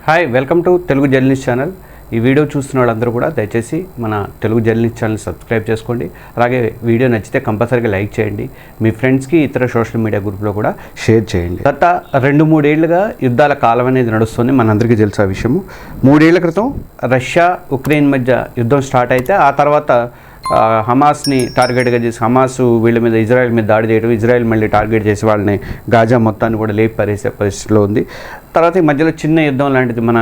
Hi, welcome to Telugu journalist channel. ఈ video చూస్తున్న వాళ్ళందరూ కూడా దయచేసి మన తెలుగు జర్నలిస్ట్ ఛానల్ సబ్స్క్రైబ్ చేసుకోండి. అలాగే వీడియో నచ్చితే కంపల్సరీగా లైక్ చేయండి. మీ ఫ్రెండ్స్కి ఇతర సోషల్ మీడియా గ్రూప్లో కూడా షేర్ చేయండి. గత 2-3 ఏళ్లుగా యుద్ధాల కాలం అనేది నడుస్తుంది. మనందరికీ తెలుసు ఆ విషయము. 3 ఏళ్ల క్రితం రష్యా ఉక్రెయిన్ మధ్య యుద్ధం స్టార్ట్ అయితే ఆ తర్వాత హమాస్ని టార్గెట్గా చేసి హమాస్ వీళ్ళ మీద ఇజ్రాయెల్ మీద దాడి చేయడం, ఇజ్రాయెల్ మళ్ళీ టార్గెట్ చేసి వాళ్ళని గాజా మొత్తాన్ని కూడా లేపి పరిసే పరిస్థితిలో ఉంది. తర్వాత ఈ మధ్యలో చిన్న యుద్ధం లాంటిది మన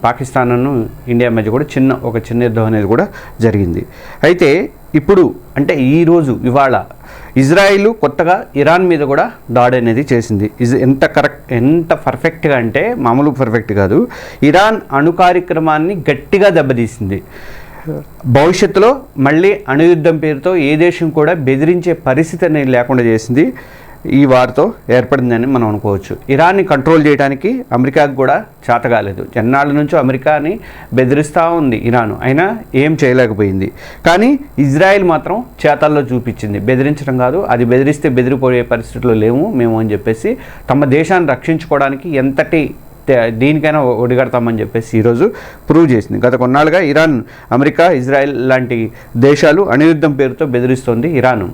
పాకిస్తాన్ను ఇండియా మధ్య కూడా ఒక చిన్న యుద్ధం అనేది కూడా జరిగింది. అయితే ఇప్పుడు అంటే ఇవాళ ఇజ్రాయిల్ కొత్తగా ఇరాన్ మీద కూడా దాడి అనేది చేసింది. ఎంత పర్ఫెక్ట్గా అంటే మామూలు పర్ఫెక్ట్ కాదు. ఇరాన్ అణు కార్యక్రమాన్ని గట్టిగా దెబ్బతీసింది. భవిష్యత్తులో మళ్ళీ అణుయుద్ధం పేరుతో ఏ దేశం కూడా బెదిరించే పరిస్థితి అనేది లేకుండా చేసింది. ఈ వారితో ఏర్పడిందని మనం అనుకోవచ్చు. ఇరాన్ని కంట్రోల్ చేయడానికి అమెరికాకు కూడా చేతగాలేదు. ఎన్నాళ్ళ నుంచో అమెరికాని బెదిరిస్తూ ఉంది ఇరాన్, అయినా ఏం చేయలేకపోయింది. కానీ ఇజ్రాయెల్ మాత్రం చేతల్లో చూపించింది. బెదిరించడం కాదు, అది బెదిరిస్తే బెదిరిపోయే పరిస్థితుల్లో లేము మేము అని చెప్పేసి తమ దేశాన్ని రక్షించుకోవడానికి ఎంతటి దీనికైనా ఒడిగడతామని చెప్పేసి ఈరోజు ప్రూవ్ చేసింది. గత కొన్నాళ్ళుగా ఇరాన్, అమెరికా, ఇజ్రాయెల్ లాంటి దేశాలు అణుయుద్ధం పేరుతో బెదిరిస్తోంది ఇరాన్.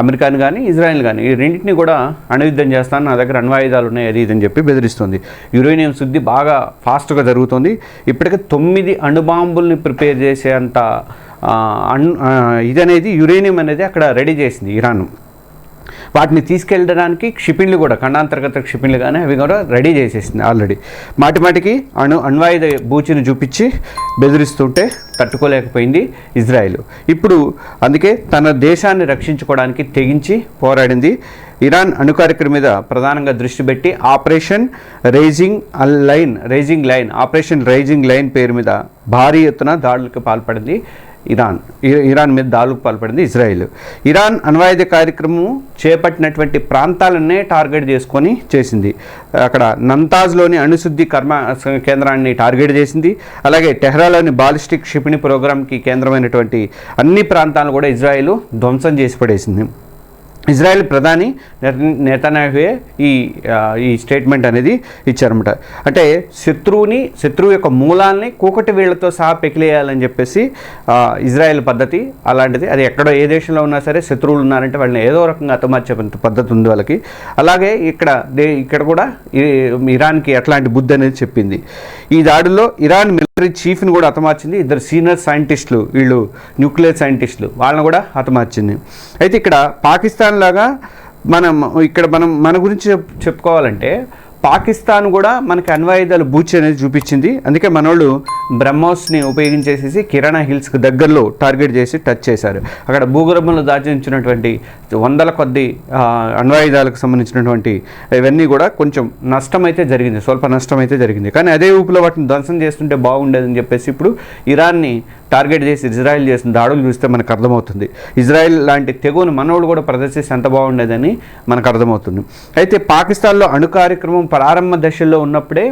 అమెరికాను కానీ ఇజ్రాయెల్ కానీ ఈ రెండింటిని కూడా అణుయుద్ధం చేస్తాను, నా దగ్గర అణ్వాయుధాలు ఉన్నాయి, అది ఇదని చెప్పి బెదిరిస్తుంది. యురేనియం శుద్ధి బాగా ఫాస్ట్గా జరుగుతుంది. ఇప్పటికే 9 అణుబాంబుల్ని ప్రిపేర్ చేసేంత ఇదనేది యురేనియం అనేది అక్కడ రెడీ చేసింది ఇరాన్. వాటిని తీసుకెళ్ళడానికి క్షిపణులు కూడా, ఖండాంతర్గత క్షిపణులు కానీ అవి కూడా రెడీ చేసేసింది ఆల్రెడీ. మాటిమాటికి అణ్వాయుధ బూచిని చూపించి బెదిరిస్తుంటే తట్టుకోలేకపోయింది ఇజ్రాయెల్. ఇప్పుడు అందుకే తన దేశాన్ని రక్షించుకోవడానికి తెగించి పోరాడింది. ఇరాన్ అణు కార్యక్రమం మీద ప్రధానంగా దృష్టి పెట్టి ఆపరేషన్ రైజింగ్ లైన్ పేరు మీద భారీ ఎత్తున దాడులకు పాల్పడింది ఇరాన్ మీద దాడులకు పాల్పడింది ఇజ్రాయెల్. ఇరాన్ అణ్వాయుధ కార్యక్రమం చేపట్టినటువంటి ప్రాంతాలనే టార్గెట్ చేసుకొని చేసింది. అక్కడ నంతాజ్లోని అణుశుద్ధి కేంద్రాన్ని టార్గెట్ చేసింది. అలాగే టెహ్రాన్లోని బాలిస్టిక్ క్షిపణి ప్రోగ్రాంకి కేంద్రమైనటువంటి అన్ని ప్రాంతాలను కూడా ఇజ్రాయెల్ ధ్వంసం చేసి పడేసింది. ఇజ్రాయెల్ ప్రధాని నెతన్యాహుయే ఈ స్టేట్మెంట్ అనేది ఇచ్చారన్నమాట. అంటే శత్రువు యొక్క మూలాల్ని కూకటి వీళ్లతో సహా పెకిలేయాలని చెప్పేసి ఇజ్రాయెల్ పద్ధతి అలాంటిది. అది ఎక్కడో ఏ దేశంలో ఉన్నా సరే శత్రువులు ఉన్నారంటే వాళ్ళని ఏదో రకంగా హతమార్చే పద్ధతి ఉంది వాళ్ళకి. అలాగే ఇక్కడ కూడా ఇరాన్కి అట్లాంటి బుద్ధి అనేది చెప్పింది. ఈ దాడుల్లో ఇరాన్ మిలిటరీ చీఫ్ని కూడా హతమార్చింది. 2 సీనియర్ సైంటిస్టులు, వీళ్ళు న్యూక్లియర్ సైంటిస్టులు, వాళ్ళని కూడా హతమార్చింది. అయితే ఇక్కడ పాకిస్తాన్ లాగా మన గురించి చెప్పుకోవాలంటే పాకిస్తాన్ కూడా మనకి అణ్వాయుధాలు బూచి అనేది చూపించింది. అందుకే మనోళ్ళు బ్రహ్మోస్ని ఉపయోగించేసేసి కిరాణా హిల్స్కి దగ్గరలో టార్గెట్ చేసి టచ్ చేశారు. అక్కడ భూగర్భంలో దాచించినటువంటి 100 కొద్ది అణ్వాయుధాలకు సంబంధించినటువంటి ఇవన్నీ కూడా కొంచెం స్వల్ప నష్టం అయితే జరిగింది. కానీ అదే ఊపిలో వాటిని ధ్వంసం చేస్తుంటే బాగుండేదని చెప్పేసి ఇప్పుడు ఇరాన్ని టార్గెట్ చేసి ఇజ్రాయెల్ చేసిన దాడులు చూస్తే మనకు అర్థమవుతుంది. ఇజ్రాయెల్ లాంటి తెగువను మనోళ్ళు కూడా ప్రదర్శిస్తే ఎంత బాగుండేదని మనకు అర్థమవుతుంది. అయితే పాకిస్తాన్లో అణు కార్యక్రమం ప్రారంభ దశల్లో ఉన్నప్పుడే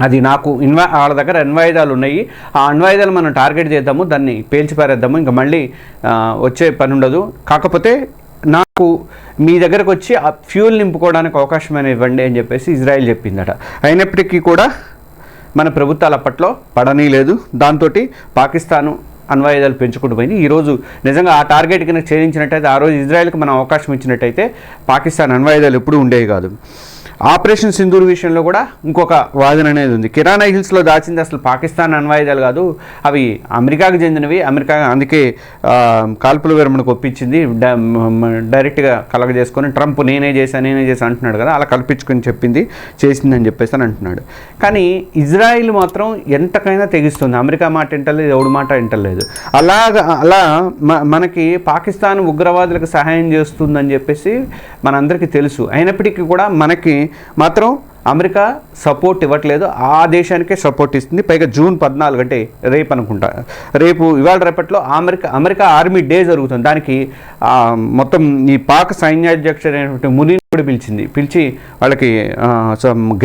అది వాళ్ళ దగ్గర అణ్వాయుధాలు ఉన్నాయి, ఆ అణ్వాయుధాలు మనం టార్గెట్ చేద్దాము, దాన్ని పేల్చిపారేద్దాము, ఇంకా మళ్ళీ వచ్చే పని ఉండదు, కాకపోతే నాకు మీ దగ్గరకు వచ్చి ఆ ఫ్యూల్ నింపుకోవడానికి అవకాశం అనేది ఇవ్వండి అని చెప్పేసి ఇజ్రాయెల్ చెప్పిందట. అయినప్పటికీ కూడా మన ప్రభుత్వాలు అప్పట్లో పడనీలేదు. దాంతో పాకిస్తాను అణ్వాయుధాలు పెంచుకుంటూ పోయింది. ఈరోజు నిజంగా ఆ టార్గెట్ కింద ఛేదించినట్టయితే, ఆ రోజు ఇజ్రాయెల్కి మనం అవకాశం ఇచ్చినట్టయితే పాకిస్తాన్ అణ్వాయుధాలు ఎప్పుడూ ఉండేవి కాదు. ఆపరేషన్ సింధూర్ విషయంలో కూడా ఇంకొక వాదన అనేది ఉంది. కిరాణా హిల్స్లో దాచింది అసలు పాకిస్తాన్ అణ్వాయుధాలు కాదు, అవి అమెరికాకు చెందినవి. అమెరికా అందుకే కాల్పుల విరమణకు ఒప్పించింది, డైరెక్ట్గా కలగజేసుకొని ట్రంప్ నేనే చేశాను అంటున్నాడు కదా, అలా కల్పించుకొని చేసిందని చెప్పేసి అని అంటున్నాడు. కానీ ఇజ్రాయిల్ మాత్రం ఎంతకైనా తెగిస్తుంది. అమెరికా మాట వింటలేదు, ఎవడి మాట వింటలేదు. అలా మనకి పాకిస్తాన్ ఉగ్రవాదులకు సహాయం చేస్తుందని చెప్పేసి మనందరికీ తెలుసు. అయినప్పటికీ కూడా మనకి మాత్రం అమెరికా సపోర్ట్ ఇవ్వట్లేదు, ఆ దేశానికే సపోర్ట్ ఇస్తుంది. పైగా June 14 అంటే రేపు అనుకుంటా, ఇవాళ రేపట్లో అమెరికా ఆర్మీ డే జరుగుతుంది. దానికి మొత్తం ఈ పాక్ సైన్యాధ్యక్షుడైనటువంటి మునీన్ కూడా పిలిచి వాళ్ళకి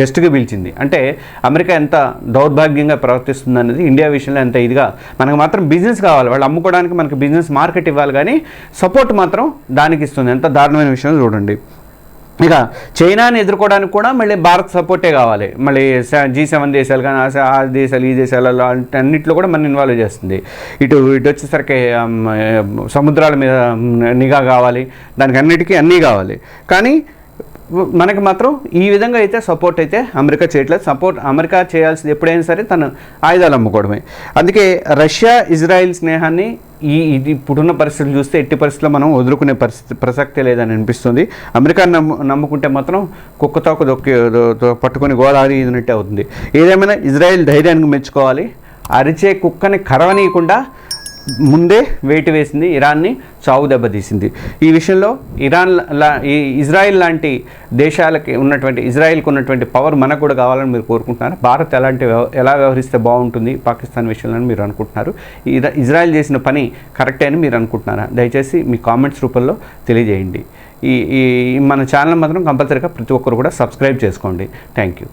గెస్ట్గా పిలిచింది. అంటే అమెరికా ఎంత దౌర్భాగ్యంగా ప్రవర్తిస్తుంది అనేది ఇండియా విషయంలో ఎంత ఇదిగా, మనకు మాత్రం బిజినెస్ కావాలి, వాళ్ళు అమ్ముకోవడానికి మనకి బిజినెస్ మార్కెట్ ఇవ్వాలి, కానీ సపోర్ట్ మాత్రం దానికి ఇస్తుంది. ఎంత దారుణమైన విషయం చూడండి. ఇక చైనాని ఎదుర్కోవడానికి కూడా మళ్ళీ భారత్ సపోర్టే కావాలి. మళ్ళీ G7 దేశాలు కానీ ఆ దేశాలు ఈ దేశాలలో అన్నింటిలో కూడా మనం ఇన్వాల్వ్ చేస్తుంది. ఇటు వచ్చేసరికి సముద్రాల మీద నిఘా కావాలి, దానికి అన్నిటికీ అన్నీ కావాలి. కానీ మనకి మాత్రం ఈ విధంగా అయితే సపోర్ట్ అయితే అమెరికా చేయట్లేదు. అమెరికా చేయాల్సింది ఎప్పుడైనా సరే తను ఆయుధాలు అమ్ముకోవడమే. అందుకే రష్యా ఇజ్రాయిల్ స్నేహాన్ని ఇది ఇప్పుడున్న పరిస్థితులు చూస్తే ఎట్టి పరిస్థితుల్లో మనం వదులుకునే ప్రసక్తే లేదని అనిపిస్తుంది. అమెరికా నమ్ముకుంటే మాత్రం కుక్కతోక పట్టుకొని గోదావరి ఇదినట్టే అవుతుంది. ఏదేమైనా ఇజ్రాయిల్ ధైర్యానికి మెచ్చుకోవాలి. అరిచే కుక్కని కరవనీయకుండా ముందే వేటు వేసింది, ఇరాన్ని చావు దెబ్బతీసింది. ఈ విషయంలో ఇజ్రాయిల్ లాంటి దేశాలకి ఇజ్రాయిల్కి ఉన్నటువంటి పవర్ మనకు కూడా కావాలని మీరు కోరుకుంటున్నారు. భారత్ ఎలా వ్యవహరిస్తే బాగుంటుంది పాకిస్తాన్ విషయంలో మీరు అనుకుంటున్నారు. ఇజ్రాయిల్ చేసిన పని కరెక్టే అని మీరు అనుకుంటున్నారా? దయచేసి మీ కామెంట్స్ రూపంలో తెలియజేయండి. మన ఛానల్ మాత్రం కంపల్సరీగా ప్రతి ఒక్కరు కూడా సబ్స్క్రైబ్ చేసుకోండి. Thank you.